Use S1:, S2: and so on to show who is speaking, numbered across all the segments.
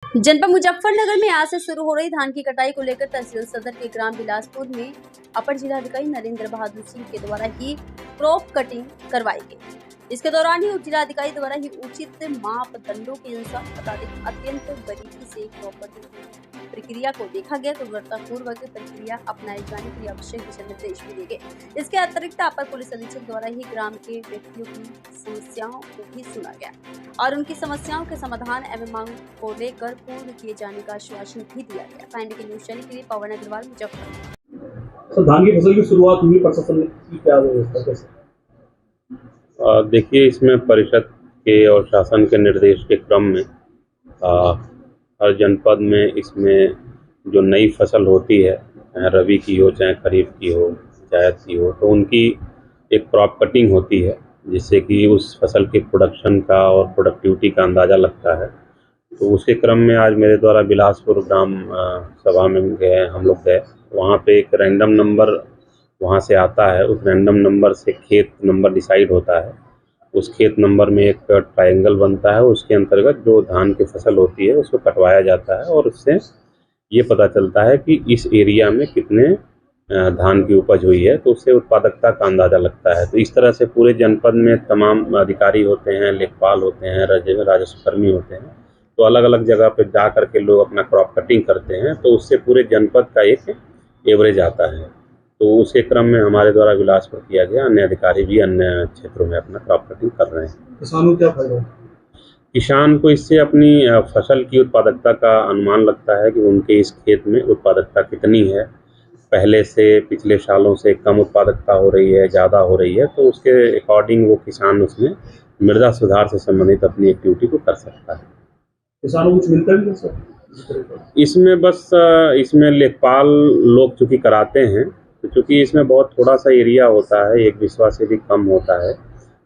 S1: जनपद मुजफ्फरनगर में आज से शुरू हो रही धान की कटाई को लेकर तहसील सदर के ग्राम बिलासपुर में अपर जिलाधिकारी नरेंद्र बहादुर सिंह के द्वारा ही क्रॉप कटिंग करवाई गई। इसके दौरान ही उप जिलाधिकारी द्वारा ही उचित मापदंडों के अनुसार अत्यंत बारीकी से क्रॉप कटिंग प्रक्रिया को देखा गया। गुणवत्तापूर्वक प्रक्रिया अपनाए जाने के लिए आवश्यक दिशा निर्देश भी दिए गए। इसके अतिरिक्त अपर पुलिस अधीक्षक द्वारा ही ग्राम के व्यक्तियों की समस्याओं को भी सुना गया और उनकी समस्याओं के समाधान एवं मांग को लेकर पूर्ण किए जाने का आश्वासन भी दिया गया। फाइंड के न्यूज चैनल के लिए पवन अग्रवाल, मुजफ्फरनगर।
S2: धान की फसल की शुरुआत हुई, प्रशासन की क्या व्यवस्था कैसे?
S3: देखिए, इसमें परिषद के और शासन के निर्देश के क्रम में हर जनपद में इसमें जो नई फसल होती है, रबी की हो चाहे खरीफ की हो, जायद की हो, तो उनकी एक क्रॉप कटिंग होती है जिससे कि उस फसल के प्रोडक्शन का और प्रोडक्टिविटी का अंदाज़ा लगता है। तो उसके क्रम में आज मेरे द्वारा बिलासपुर ग्राम सभा में हम लोग गए। वहाँ पे एक रैंडम नंबर वहाँ से आता है, उस रैंडम नंबर से खेत नंबर डिसाइड होता है। उस खेत नंबर में एक ट्रायंगल बनता है, उसके अंतर्गत जो धान की फसल होती है उसको कटवाया जाता है और उससे ये पता चलता है कि इस एरिया में कितने धान की उपज हुई है, तो उससे उत्पादकता का अंदाज़ा लगता है। तो इस तरह से पूरे जनपद में तमाम अधिकारी होते हैं, लेखपाल होते हैं, राजस्व कर्मी होते हैं, तो अलग अलग जगह पर जा कर के लोग अपना क्रॉप कटिंग करते हैं, तो उससे पूरे जनपद का एक एवरेज आता है। तो उसके क्रम में हमारे द्वारा बिलासपुर किया गया। अन्य अधिकारी भी अन्य क्षेत्रों में अपना क्रॉप कटिंग कर रहे हैं।
S2: किसानों को क्या फायदा?
S3: किसान को इससे अपनी फसल की उत्पादकता का अनुमान लगता है कि उनके इस खेत में उत्पादकता कितनी है, पहले से पिछले सालों से कम उत्पादकता हो रही है, ज़्यादा हो रही है, तो उसके अकॉर्डिंग वो किसान उसमें मृदा सुधार से संबंधित अपनी एक्टिविटी को कर सकता है।
S2: किसानों को कुछ मिलता भी है सर
S3: इसमें? बस इसमें लेखपाल लोग चूँकि कराते हैं, तो चूँकि इसमें बहुत थोड़ा सा एरिया होता है, एक विश्वा से भी कम होता है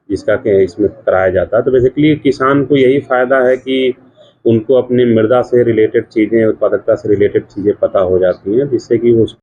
S3: जिसका कि इसमें कराया जाता है, तो बेसिकली किसान को यही फ़ायदा है कि उनको अपनी मृदा से रिलेटेड चीज़ें, उत्पादकता से रिलेटेड चीज़ें पता हो जाती हैं, जिससे कि उस